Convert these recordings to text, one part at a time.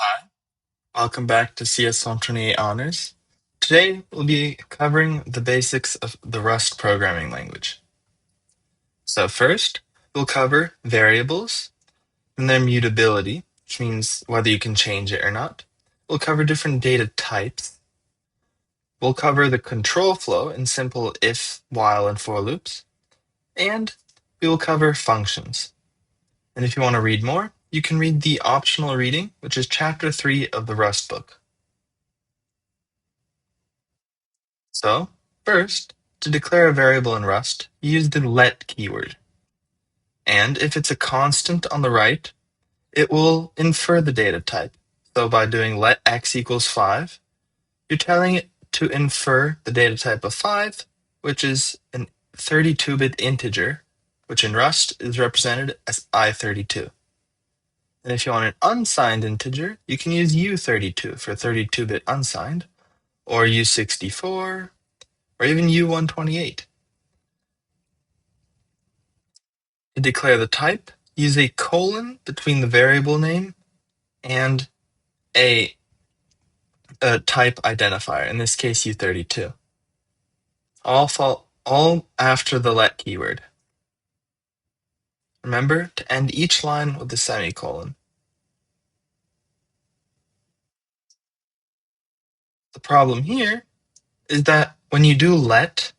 Hi, welcome back to CS 128 Honors. Today we'll be covering the basics of the Rust programming language. So first, we'll cover variables and their mutability, which means whether you can change it or not. We'll cover different data types. We'll cover the control flow in simple if, while, and for loops. And we will cover functions. And if you want to read more, you can read the optional reading, which is chapter 3 of the Rust book. So, first, to declare a variable in Rust, use the let keyword. And if it's a constant on the right, it will infer the data type. So by doing let x equals 5, you're telling it to infer the data type of 5, which is an 32-bit integer, which in Rust is represented as I32. And if you want an unsigned integer, you can use U32 for 32-bit unsigned, or U64, or even U128. To declare the type, use a colon between the variable name and a, a type identifier, in this case U32. All after the let keyword. Remember to end each line with a semicolon. The problem here is that when you do let,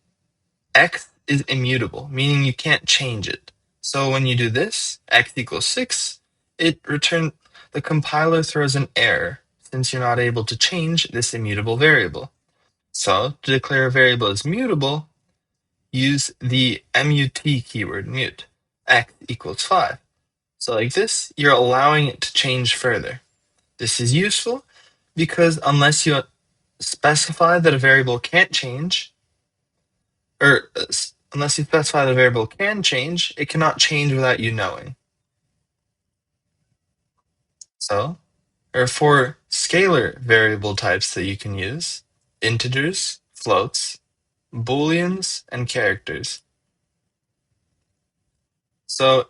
x is immutable, meaning you can't change it. So when you do this, x equals 6, the compiler throws an error since you're not able to change this immutable variable. So to declare a variable as mutable, use the mut keyword, mut, x equals 5. So like this, you're allowing it to change further. This is useful because unless you specify that a variable can't change, or unless you specify that a variable can change, it cannot change without you knowing. So there are 4 scalar variable types that you can use: integers, floats, booleans, and characters. So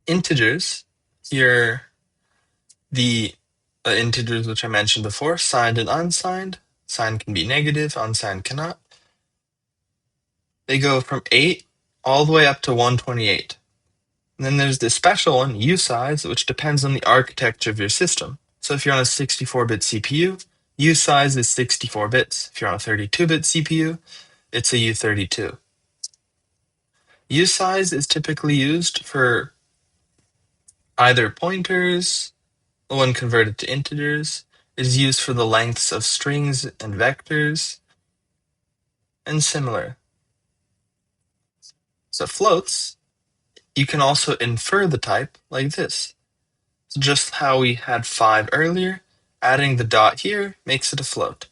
integers, here the integers which I mentioned before, signed and unsigned. Signed can be negative, unsigned cannot. They go from 8 all the way up to 128. And then there's this special one, usize, which depends on the architecture of your system. So if you're on a 64-bit CPU, usize is 64 bits. If you're on a 32-bit CPU, it's a U32. Usize is typically used for either pointers, when converted to integers, is used for the lengths of strings and vectors, and similar. So floats, you can also infer the type like this. So just how we had 5 earlier, adding the dot here makes it a float.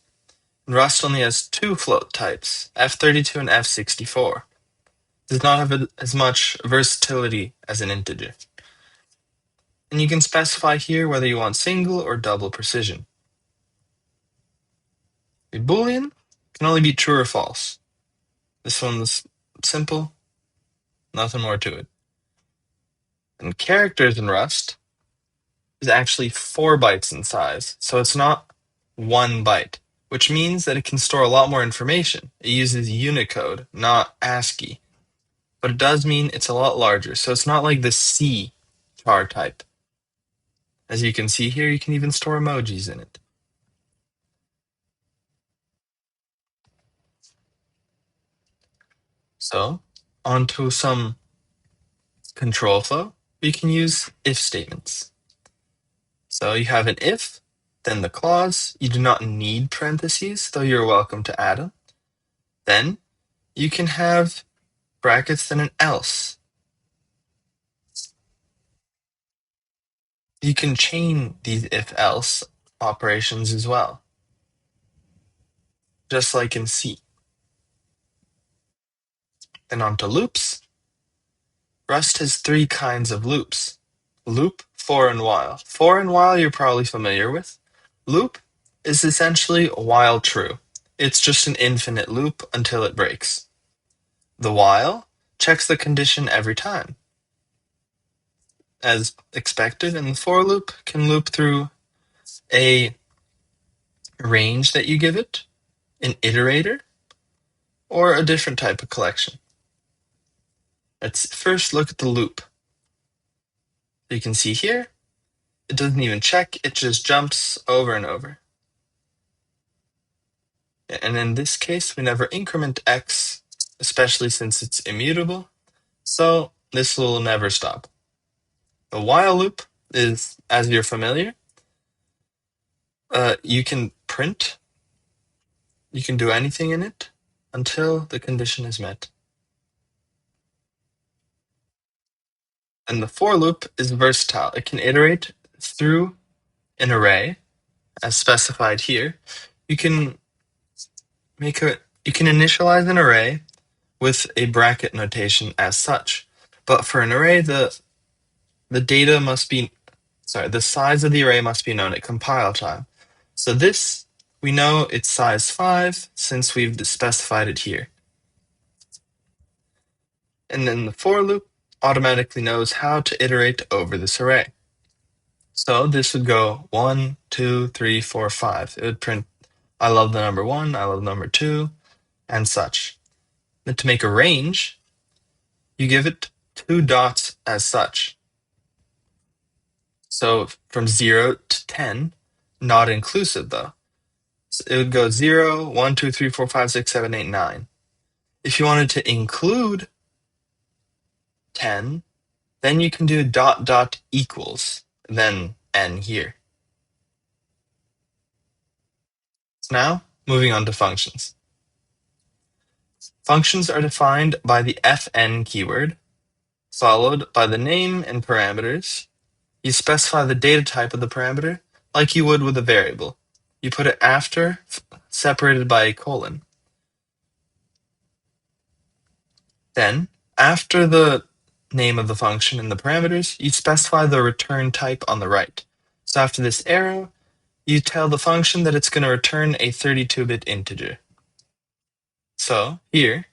And Rust only has 2 float types, F32 and F64. Does not have as much versatility as an integer. And you can specify here whether you want single or double precision. A boolean can only be true or false. This one's simple, nothing more to it. And characters in Rust is actually 4 bytes in size, so it's not 1 byte, which means that it can store a lot more information. It uses Unicode, not ASCII, but it does mean it's a lot larger, so it's not like the C char type. As you can see here, you can even store emojis in it. So, onto some control flow, we can use if statements. So you have an if, then the clause. You do not need parentheses, though you're welcome to add them. Then you can have brackets, then an else. You can chain these if-else operations as well, just like in C. Then onto loops. Rust has 3 kinds of loops: loop, for, and while. For and while you're probably familiar with. Loop is essentially while true. It's just an infinite loop until it breaks. The while checks the condition every time, as expected, and the for loop can loop through a range that you give it, an iterator, or a different type of collection. Let's first look at the loop. You can see here, it doesn't even check, it just jumps over and over. And in this case, we never increment x, especially since it's immutable, so this will never stop. The while loop is, as you're familiar, you can print, you can do anything in it until the condition is met. And the for loop is versatile. It can iterate through an array, as specified here. You can initialize an array with a bracket notation as such. But for an array, the size of the array must be known at compile time. So this, we know it's size 5 since we've specified it here. And then the for loop automatically knows how to iterate over this array. So this would go 1, 2, 3, 4, 5. It would print, I love the number 1, I love number 2, and such. Then to make a range, you give it 2 dots as such. So from 0 to 10, not inclusive though. So it would go 0, 1, 2, 3, 4, 5, 6, 7, 8, 9. If you wanted to include 10, then you can do dot dot equals, then n here. So now, moving on to functions. Functions are defined by the fn keyword, followed by the name and parameters. You specify the data type of the parameter, like you would with a variable. You put it after, separated by a colon. Then, after the name of the function and the parameters, you specify the return type on the right. So after this arrow, you tell the function that it's going to return a 32-bit integer. So here,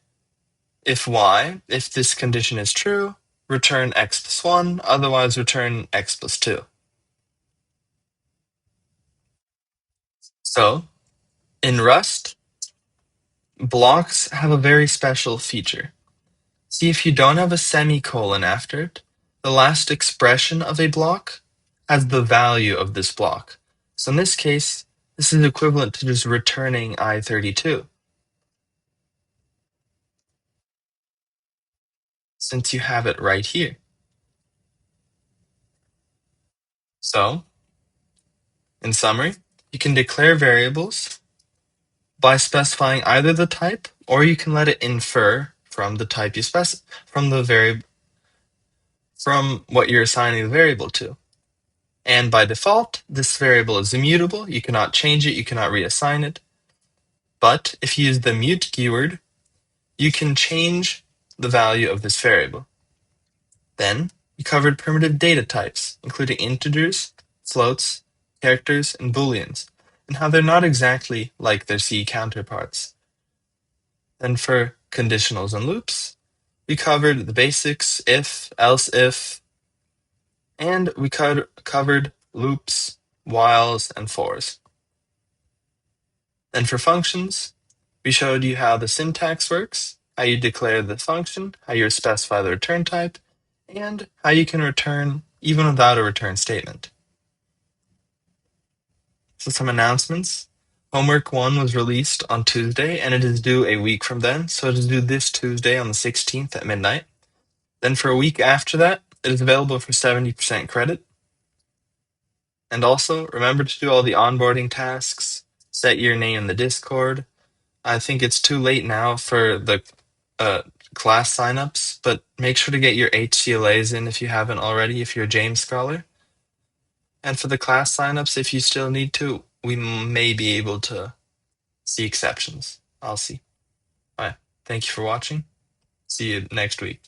if this condition is true, return x plus 1, otherwise return x plus 2. So, in Rust, blocks have a very special feature. See, if you don't have a semicolon after it, the last expression of a block has the value of this block. So in this case, this is equivalent to just returning I32. Since you have it right here. So, in summary, you can declare variables by specifying either the type, or you can let it infer from the type you from what you're assigning the variable to. And by default, this variable is immutable. You cannot change it, you cannot reassign it. But if you use the mute keyword, you can change the value of this variable. Then, we covered primitive data types, including integers, floats, characters, and booleans, and how they're not exactly like their C counterparts. Then for conditionals and loops, we covered the basics, if, else if, and we covered loops, whiles, and fors. Then for functions, we showed you how the syntax works, how you declare the function, how you specify the return type, and how you can return even without a return statement. So some announcements. Homework 1 was released on Tuesday, and it is due a week from then, so it is due this Tuesday on the 16th at midnight. Then for a week after that, it is available for 70% credit. And also, remember to do all the onboarding tasks, set your name in the Discord. I think it's too late now for the class signups, but make sure to get your HCLAs in if you haven't already, if you're a James Scholar. And for the class signups, if you still need to, we may be able to see exceptions. I'll see. All right. Thank you for watching. See you next week.